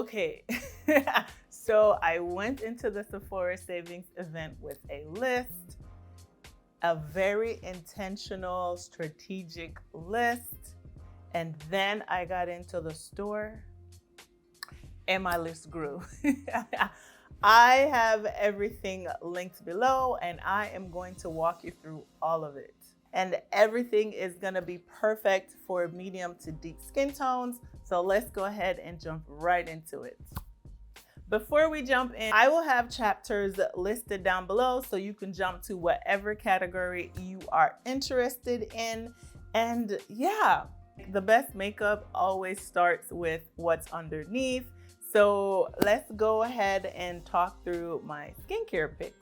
Okay, so I went into the Sephora Savings Event with a list, a very intentional, strategic list, and then I got into the store and my list grew. I have everything linked below and I am going to walk you through all of it. And everything is gonna be perfect for medium to deep skin tones. So let's go ahead and jump right into it. Before we jump in, I will have chapters listed down below so you can jump to whatever category you are interested in. And yeah, the best makeup always starts with what's underneath. So let's go ahead and talk through my skincare picks.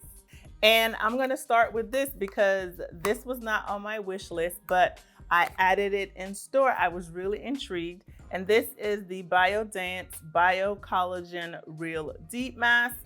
And I'm gonna start with this because this was not on my wish list, but I added it in store. I was really intrigued. And this is the Biodance Bio Collagen Real Deep Mask.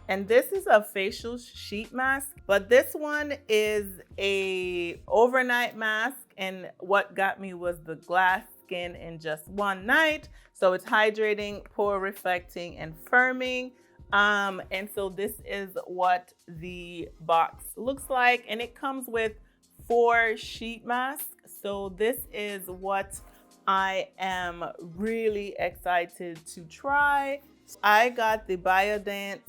And this is a facial sheet mask, but this one is a overnight mask. And what got me was the glass skin in just one night. So it's hydrating, pore reflecting, and firming. And so this is what the box looks like. And it comes with 4 sheet masks. So this is what I am really excited to try. I got the Biodance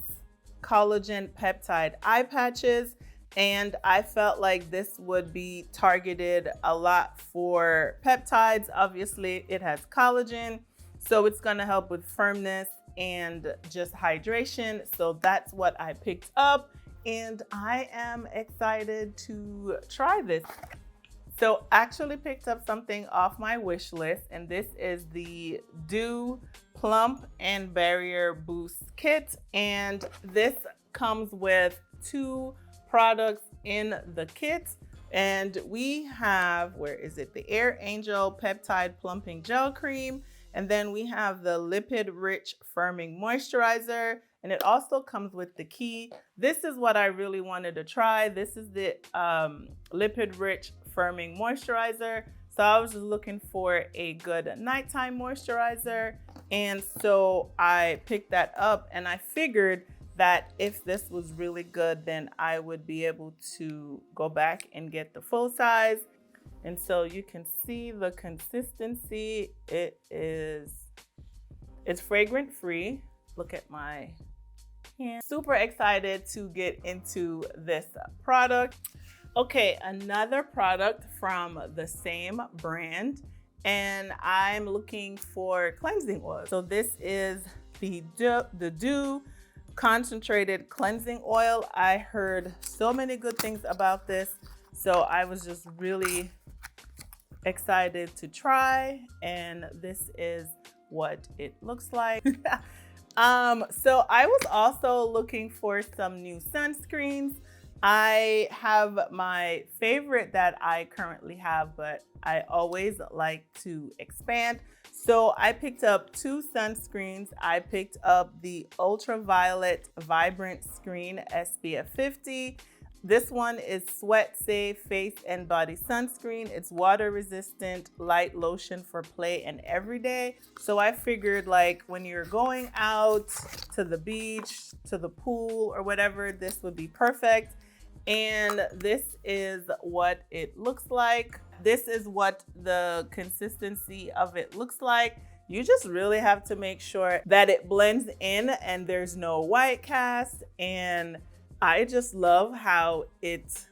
Collagen Peptide Eye Patches, and I felt like this would be targeted a lot for peptides. Obviously, it has collagen, so it's gonna help with firmness and just hydration. So that's what I picked up, and I am excited to try this. So I actually picked up something off my wish list, and this is the Dew Plump and Barrier Boost Kit. And this comes with 2 products in the kit. And we have, where is it? The Air Angel Peptide Plumping Gel Cream. And then we have the Lipid Rich Firming Moisturizer. And it also comes with the key. This is what I really wanted to try. This is the Lipid Rich Firming Moisturizer. So I was just looking for a good nighttime moisturizer. And so I picked that up, and I figured that if this was really good, then I would be able to go back and get the full size. And so you can see the consistency. It's fragrant free. Look at my hand. Super excited to get into this product. Okay, another product from the same brand, and I'm looking for cleansing oil. So this is the Dew Concentrated Cleansing Oil. I heard so many good things about this, so I was just really excited to try, and this is what it looks like. So I was also looking for some new sunscreens. I have my favorite that I currently have, but I always like to expand. So I picked up 2 sunscreens. I picked up the Ultraviolet Vibrant Screen SPF 50. This one is sweat safe face and body sunscreen. It's water resistant, light lotion for play and everyday. So I figured, like, when you're going out to the beach, to the pool or whatever, this would be perfect. And this is what it looks like. This is what the consistency of it looks like. You just really have to make sure that it blends in and there's no white cast. And I just love how it's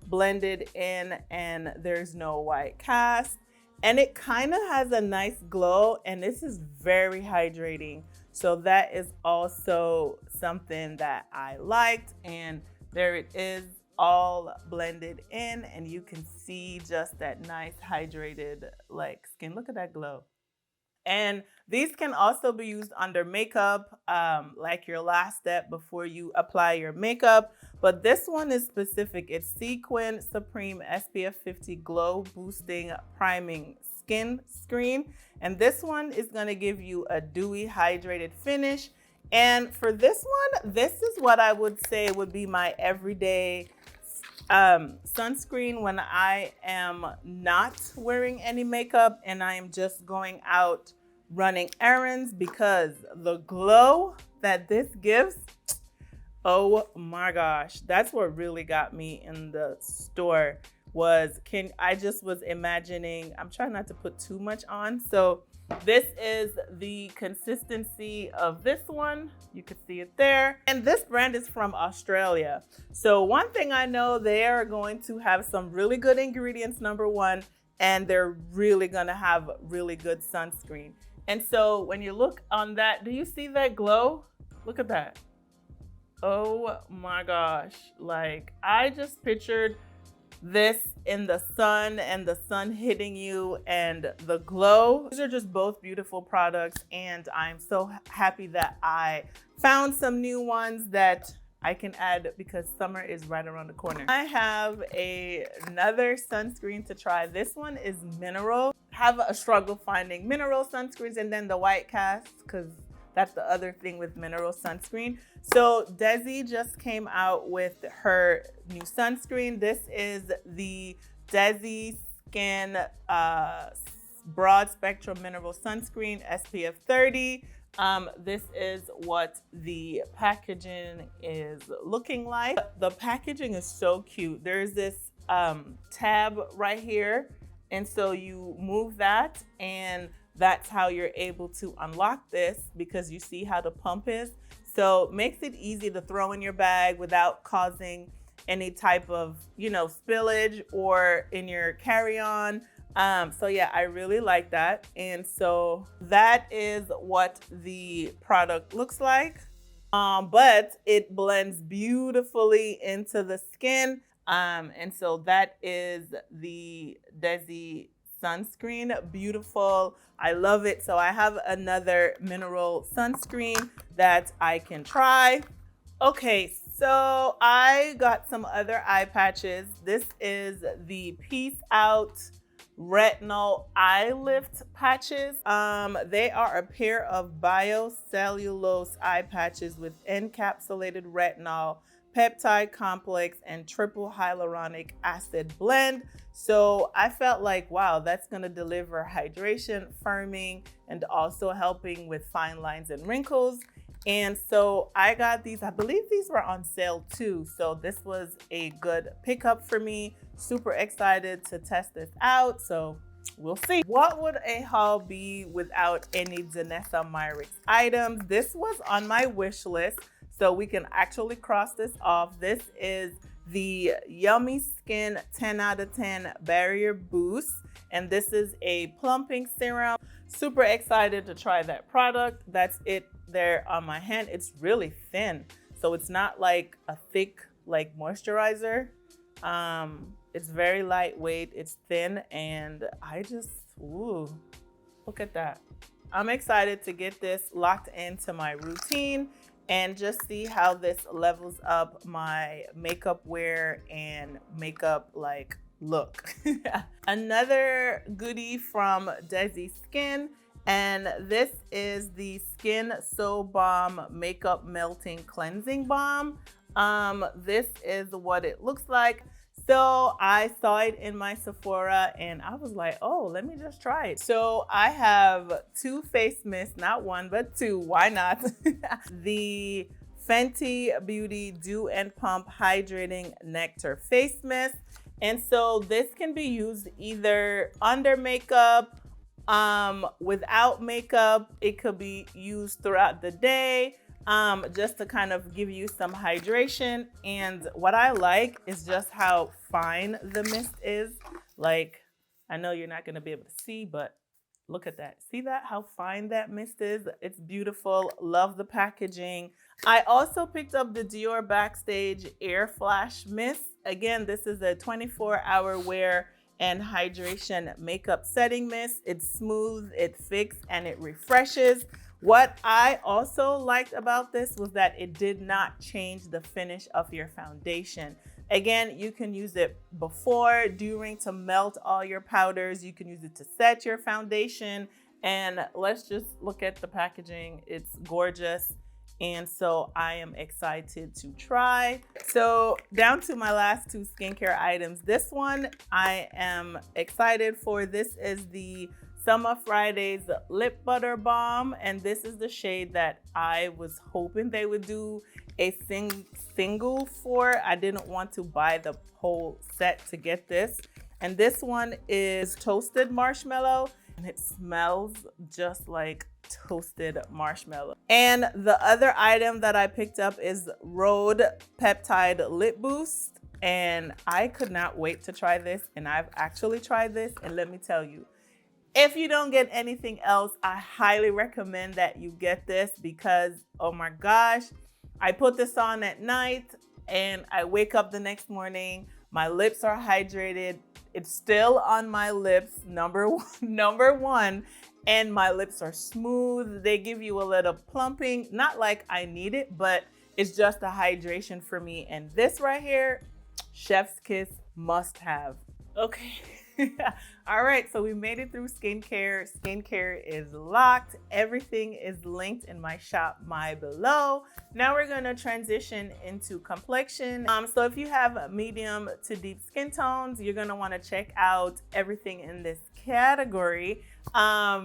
blended in and there's no white cast. And it kind of has a nice glow, and this is very hydrating. So that is also something that I liked. And there it is, all blended in, and you can see just that nice hydrated like skin. Look at that glow. And these can also be used under makeup, like your last step before you apply your makeup. But this one is specific. It's Sequin Supreme SPF 50 Glow Boosting Priming Skin Screen. And this one is going to give you a dewy, hydrated finish. And for this one, this is what I would say would be my everyday sunscreen when I am not wearing any makeup and I am just going out running errands because the glow that this gives, oh my gosh, that's what really got me in the store. I just was imagining, I'm trying not to put too much on. So this is the consistency of this one. You can see it there. And this brand is from Australia. So one thing I know, they are going to have some really good ingredients, number one, and they're really gonna have really good sunscreen. And so when you look on that, do you see that glow? Look at that. Oh my gosh. Like, I just pictured this in the sun and the sun hitting you and the glow. These are just both beautiful products, and I'm so happy that I found some new ones that I can add because summer is right around the corner. I have another sunscreen to try. This one is mineral. Have a struggle finding mineral sunscreens and then the white cast, because that's the other thing with mineral sunscreen. So Desi just came out with her new sunscreen. This is the Desi Skin Broad Spectrum Mineral Sunscreen, SPF 30. This is what the packaging is looking like. The packaging is so cute. There's this tab right here. And so you move that, and that's how you're able to unlock this, because you see how the pump is. So makes it easy to throw in your bag without causing any type of, spillage or in your carry-on. So yeah, I really like that. And so that is what the product looks like. But it blends beautifully into the skin. And so that is the Desi sunscreen. Beautiful. I love it. So I have another mineral sunscreen that I can try. Okay, so I got some other eye patches. This is the Peace Out Retinol Eye Lift patches. They are a pair of biocellulose eye patches with encapsulated retinol, peptide complex, and triple hyaluronic acid blend. So I felt like, wow, that's gonna deliver hydration, firming, and also helping with fine lines and wrinkles. And so I got these, I believe these were on sale too. So this was a good pickup for me. Super excited to test this out. So we'll see. What would a haul be without any Danessa Myricks items? This was on my wish list, so we can actually cross this off. This is the Yummy Skin 10 out of 10 Barrier Boost, and this is a plumping serum. Super excited to try that product. That's it there on my hand. It's really thin, so it's not like a thick like moisturizer. It's very lightweight, it's thin, and I just, ooh, look at that. I'm excited to get this locked into my routine and just see how this levels up my makeup wear and makeup like look. Another goodie from Desi Skin, and this is the Skin So Balm Makeup Melting Cleansing Balm. This is what it looks like. So I saw it in my Sephora and I was like, oh, let me just try it. So I have two face mists, not one, but two, why not? The Fenty Beauty Dew and Pump Hydrating Nectar Face Mist. And so this can be used either under makeup, without makeup. It could be used throughout the day. Just to kind of give you some hydration. And what I like is just how fine the mist is. Like, I know you're not going to be able to see, but look at that. See that? How fine that mist is? It's beautiful. Love the packaging. I also picked up the Dior Backstage Air Flash Mist. Again, this is a 24-hour wear and hydration makeup setting mist. It's smooth, it fixes, and it refreshes. What I also liked about this was that it did not change the finish of your foundation. Again, you can use it before, during to melt all your powders. You can use it to set your foundation. And let's just look at the packaging. It's gorgeous. And so I am excited to try. So down to my last two skincare items. This one I am excited for. This is the Summer Fridays Lip Butter Balm, and this is the shade that I was hoping they would do a single for. I didn't want to buy the whole set to get this. And this one is Toasted Marshmallow, and it smells just like toasted marshmallow. And the other item that I picked up is Rhode Peptide Lip Boost, and I could not wait to try this, and I've actually tried this, and let me tell you, if you don't get anything else, I highly recommend that you get this because, oh my gosh, I put this on at night and I wake up the next morning, my lips are hydrated, it's still on my lips, number one, and my lips are smooth. They give you a little plumping, not like I need it, but it's just a hydration for me. And this right here, chef's kiss, must have. Okay. All right, so we made it through skincare. Skincare is locked. Everything is linked in my ShopMy below. Now we're gonna transition into complexion. So if you have medium to deep skin tones, you're gonna wanna check out everything in this category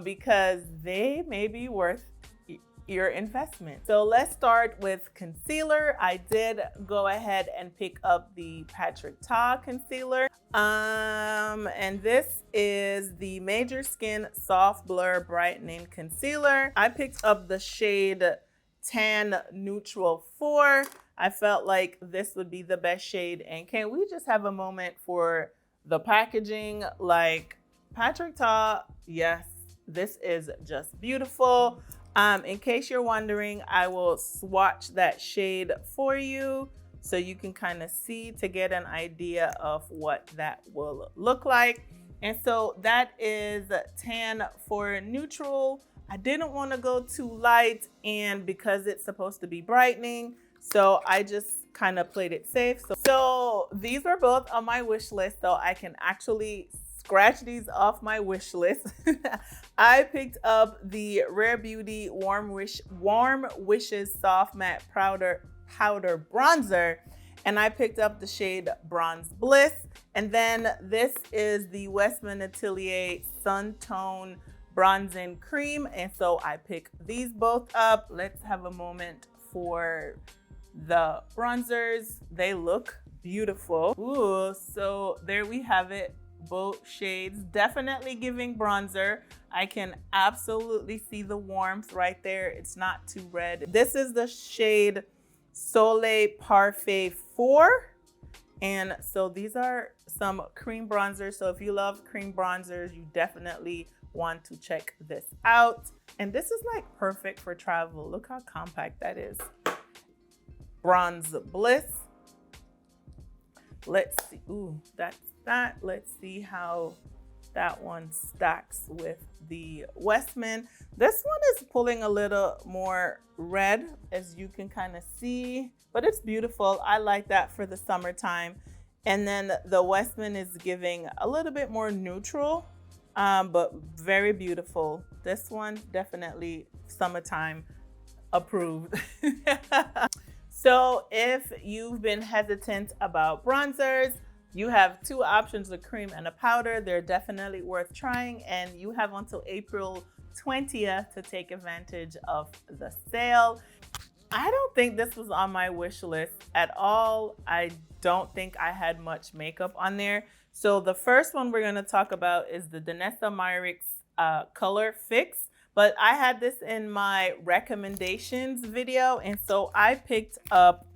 because they may be worth your investment. So let's start with concealer. I did go ahead and pick up the Patrick Ta concealer. And this is the Major Skin Soft Blur Brightening Concealer. I picked up the shade Tan Neutral 4. I felt like this would be the best shade. And can we just have a moment for the packaging? Like Patrick Ta, yes, this is just beautiful. In case you're wondering, I will swatch that shade for you so you can kind of see to get an idea of what that will look like. And so that is Tan for Neutral. I didn't want to go too light, and because it's supposed to be brightening, so I just kind of played it safe. So these are both on my wish list, so I can actually scratch these off my wish list. I picked up the Rare Beauty Warm Wishes Soft Matte Powder Bronzer, and I picked up the shade Bronze Bliss. And then this is the Westman Atelier Sun Tone Bronzing Cream, and so I picked these both up. Let's have a moment for the bronzers. They look beautiful. Ooh, so there we have it. Both shades definitely giving bronzer. I can absolutely see the warmth right there. It's not too red. This is the shade Soleil Parfait 4. And so these are some cream bronzers. So if you love cream bronzers, you definitely want to check this out. And this is like perfect for travel. Look how compact that is. Bronze Bliss. Let's see. Ooh, that's that. Let's see how that one stacks with the Westman. This one is pulling a little more red, as you can kind of see, but it's beautiful. I like that for the summertime. And then the Westman is giving a little bit more neutral, but very beautiful. This one definitely summertime approved. So if you've been hesitant about bronzers, you have two options, a cream and a powder. They're definitely worth trying, and you have until April 20th to take advantage of the sale. I don't think this was on my wish list at all. I don't think I had much makeup on there. So the first one we're gonna talk about is the Danessa Myricks Color Fix. But I had this in my recommendations video, and so I picked up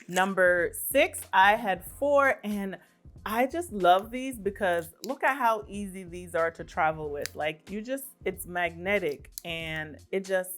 number 6. I had 4, and I just love these because look at how easy these are to travel with. Like it's magnetic and it just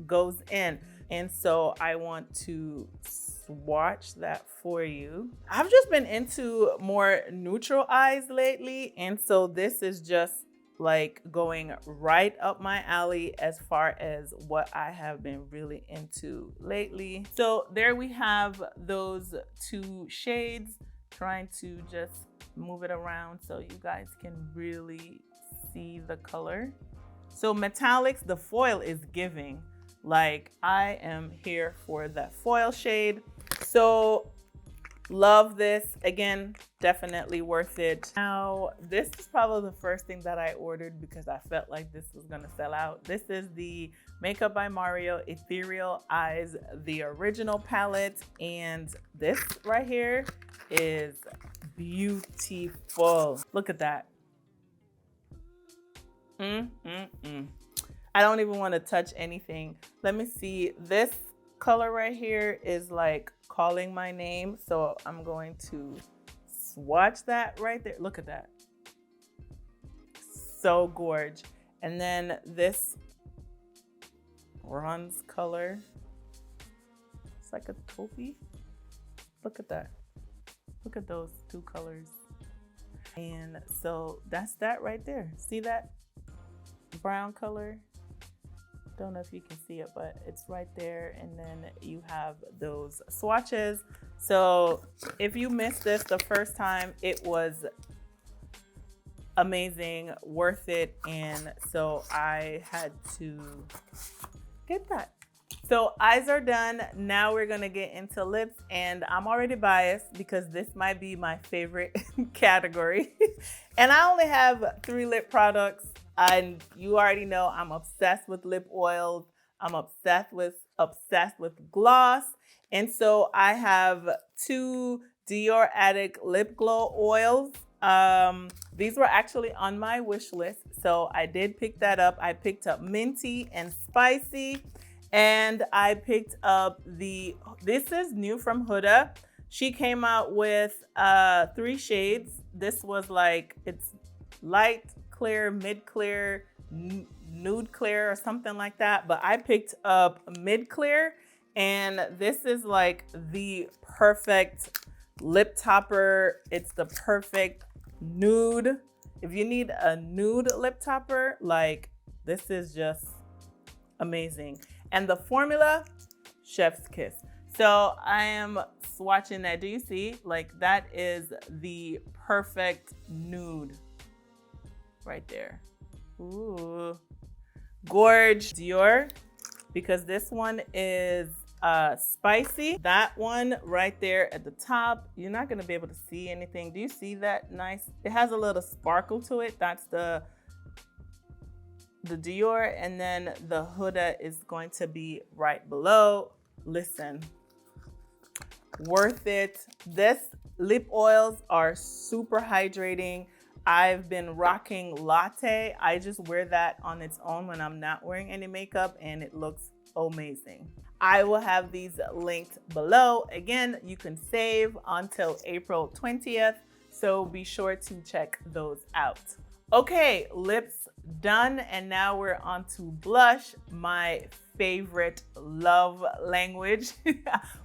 goes in. And so I want to swatch that for you. I've just been into more neutral eyes lately, and so this is just like going right up my alley as far as what I have been really into lately. So there we have those two shades. Trying to just move it around so you guys can really see the color. So metallics, the foil is giving. Like I am here for that foil shade. So Love this. Again, definitely worth it. Now, this is probably the first thing that I ordered because I felt like this was gonna sell out. This is the Makeup by Mario Ethereal Eyes, the original palette. And this right here is beautiful. Look at that. I don't even want to touch anything. Let me see. This color right here is like calling my name. So I'm going to swatch that right there. Look at that. So gorgeous. And then this bronze color. It's like a taupey. Look at that. Look at those two colors. And so that's that right there. See that brown color? Don't know if you can see it, but it's right there. And then you have those swatches. So if you missed this the first time, it was amazing, worth it. And so I had to get that. So eyes are done. Now we're gonna get into lips, and I'm already biased because this might be my favorite category. And I only have 3 lip products. And you already know I'm obsessed with lip oils. I'm obsessed with gloss. And so I have 2 Dior Addict lip glow oils. These were actually on my wish list, so I did pick that up. I picked up Minty and Spicy, and I picked up this is new from Huda. She came out with 3 shades. This was like, it's light, clear, mid clear, nude clear, or something like that. But I picked up mid clear, and this is like the perfect lip topper. It's the perfect nude. If you need a nude lip topper, like, this is just amazing. And the formula, chef's kiss. So I am swatching that. Do you see? Like, that is the perfect nude right there. Ooh, gorge. Dior, because this one is spicy. That one right there at the top, you're not gonna be able to see anything. Do you see that nice? It has a little sparkle to it. That's the Dior, and then the Huda is going to be right below. Listen, worth it. This lip oils are super hydrating. I've been rocking Latte. I just wear that on its own when I'm not wearing any makeup, and it looks amazing. I will have these linked below. Again, you can save until April 20th, so be sure to check those out. Okay, lips done, and now we're on to blush, my favorite love language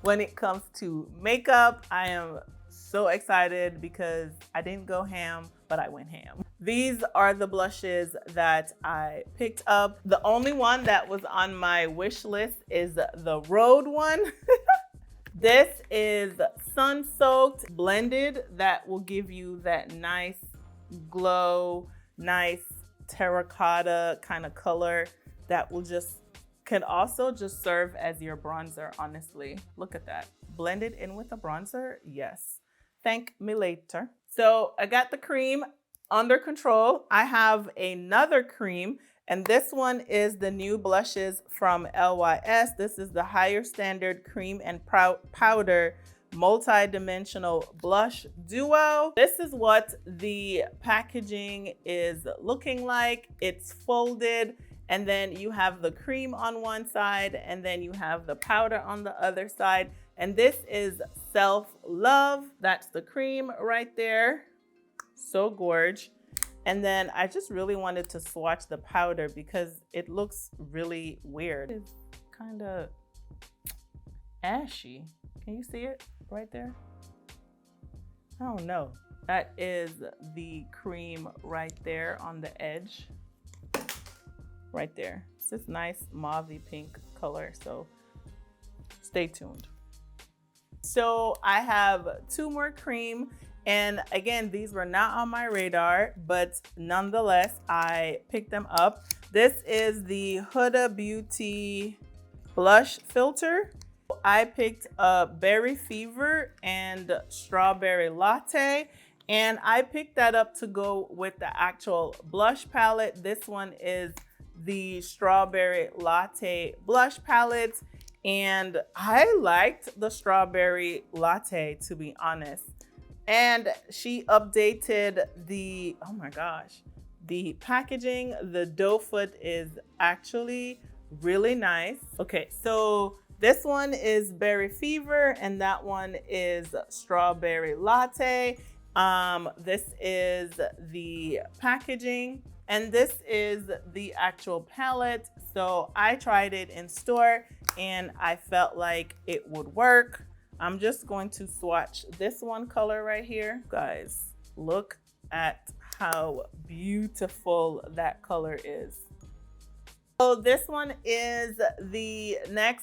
when it comes to makeup. I am so excited because I didn't go ham, but I went ham. These are the blushes that I picked up. The only one that was on my wish list is the Rhode one. This is sun-soaked blended. That will give you that nice glow, nice terracotta kind of color that will can also just serve as your bronzer, honestly. Look at that. Blended in with a bronzer, yes. Thank me later. So I got the cream under control. I have another cream, and this one is the new blushes from LYS. This is the Higher Standard Cream and Powder Multi-Dimensional Blush Duo. This is what the packaging is looking like. It's folded, and then you have the cream on one side, and then you have the powder on the other side. And this is Self Love. That's the cream right there. So gorge. And then I just really wanted to swatch the powder because it looks really weird. It's kind of ashy. Can you see it right there? I don't know. That is the cream right there on the edge. Right there. It's this nice mauvey pink color, so stay tuned. So I have 2 more cream, and again, these were not on my radar, but nonetheless, I picked them up. This is the Huda Beauty blush filter. So I picked up Berry Fever and Strawberry Latte. And I picked that up to go with the actual blush palette. This one is the Strawberry Latte blush palette. And I liked the Strawberry Latte, to be honest. And she updated the, oh my gosh, the packaging. The doe foot is actually really nice. Okay, so this one is Berry Fever and that one is Strawberry Latte. This is the packaging and this is the actual palette. So I tried it in store and I felt like it would work. I'm just going to swatch this one color right here. Guys, look at how beautiful that color is. So this one is the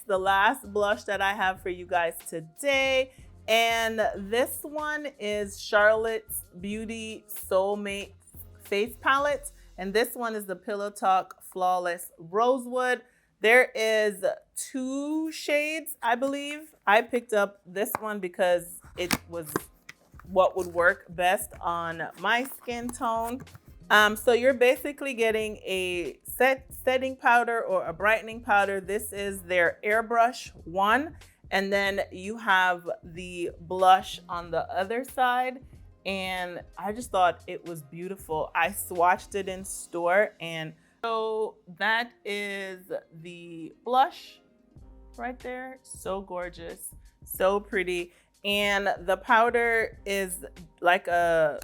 last blush that I have for you guys today. And this one is Charlotte's Beauty Soulmate Face Palette. And this one is the Pillow Talk Flawless Rosewood. There is 2 shades, I believe. I picked up this one because it was what would work best on my skin tone. So you're basically getting a setting powder or a brightening powder. This is their airbrush one. And then you have the blush on the other side. And I just thought it was beautiful. I swatched it in store. And so that is the blush right there. So gorgeous, so pretty. And the powder is like a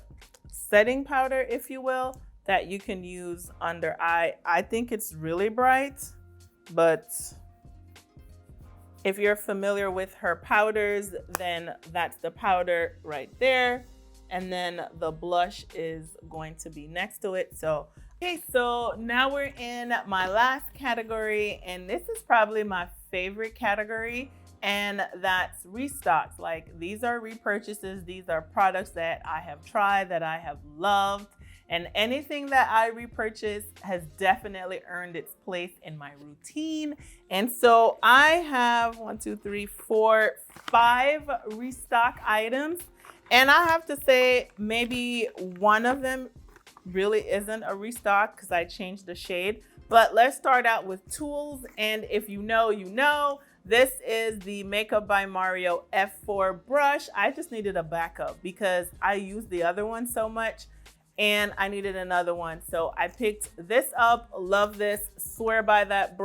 setting powder, if you will, that you can use under eye. I think it's really bright, but if you're familiar with her powders, then that's the powder right there. And then the blush is going to be next to it. So, okay, so now we're in my last category, and this is probably my favorite category, and that's restocks. Like, these are repurchases. These are products that I have tried, that I have loved, and anything that I repurchase has definitely earned its place in my routine. And so I have 5 restock items. And I have to say, maybe one of them really isn't a restock because I changed the shade. But let's start out with tools. And if you know, you know. This is the Makeup by Mario F4 brush. I just needed a backup because I used the other one so much and I needed another one. So I picked this up. Love this. Swear by that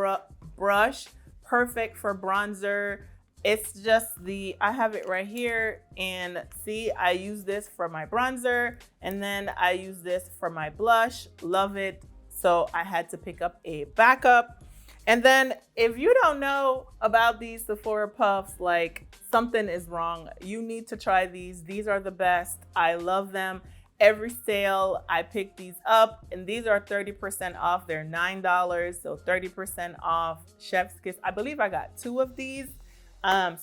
brush. Perfect for bronzer. It's just I have it right here, and see, I use this for my bronzer and then I use this for my blush. Love it. So I had to pick up a backup. And then if you don't know about these Sephora puffs, like, something is wrong. You need to try these. These are the best. I love them. Every sale, I pick these up, and these are 30% off. They're $9, so 30% off. Chef's Kiss. I believe I got 2 of these.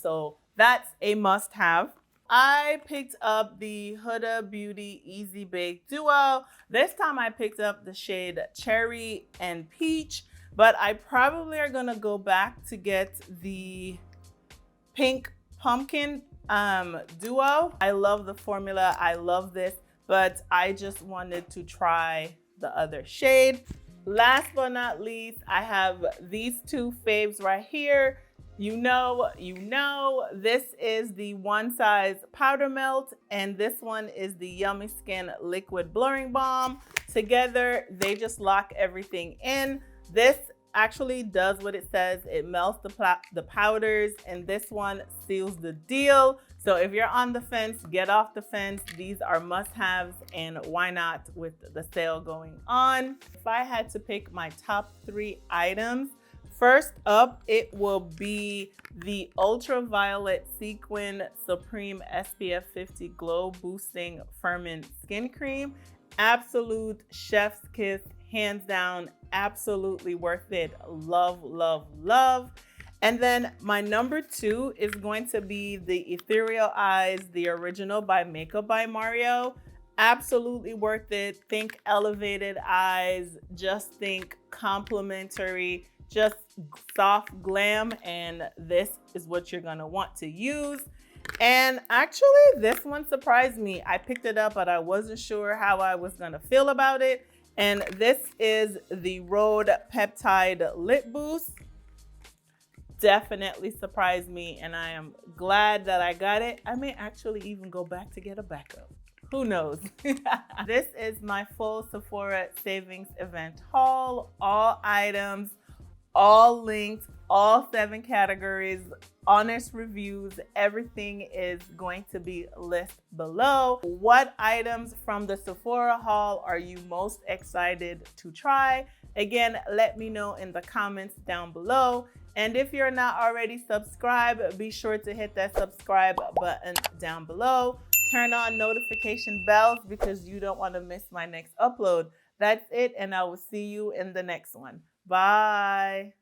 So that's a must-have. I picked up the Huda Beauty Easy Bake Duo. This time I picked up the shade Cherry and Peach, but I probably are gonna go back to get the Pink Pumpkin Duo. I love the formula. I love this, but I just wanted to try the other shade. Last but not least, I have these 2 faves right here. You know, this is the One Size Powder Melt, and this one is the Yummy Skin Liquid Blurring Balm. Together, they just lock everything in. This actually does what it says. It melts the powders, and this one seals the deal. So if you're on the fence, get off the fence. These are must-haves, and why not with the sale going on? If I had to pick my top 3 items, first up, it will be the Ultraviolet Sequin Supreme SPF 50 Glow Boosting Firming Skin Cream. Absolute chef's kiss, hands down, absolutely worth it. Love, love, love. And then my number 2 is going to be the Ethereal Eyes, the original by Makeup by Mario. Absolutely worth it. Think elevated eyes, just think complimentary just soft glam, and this is what you're gonna want to use. And actually, this one surprised me. I picked it up, but I wasn't sure how I was gonna feel about it. And this is the Rhode Peptide Lip Boost. Definitely surprised me, and I am glad that I got it. I may actually even go back to get a backup. Who knows? This is my full Sephora Savings Event haul. All items, all linked, all 7 categories, honest reviews. Everything is going to be listed below. What items from the Sephora haul are you most excited to try? Again, let me know in the comments down below. And if you're not already subscribed, be sure to hit that subscribe button down below. Turn on notification bells because you don't want to miss my next upload. That's it, and I will see you in the next one. Bye.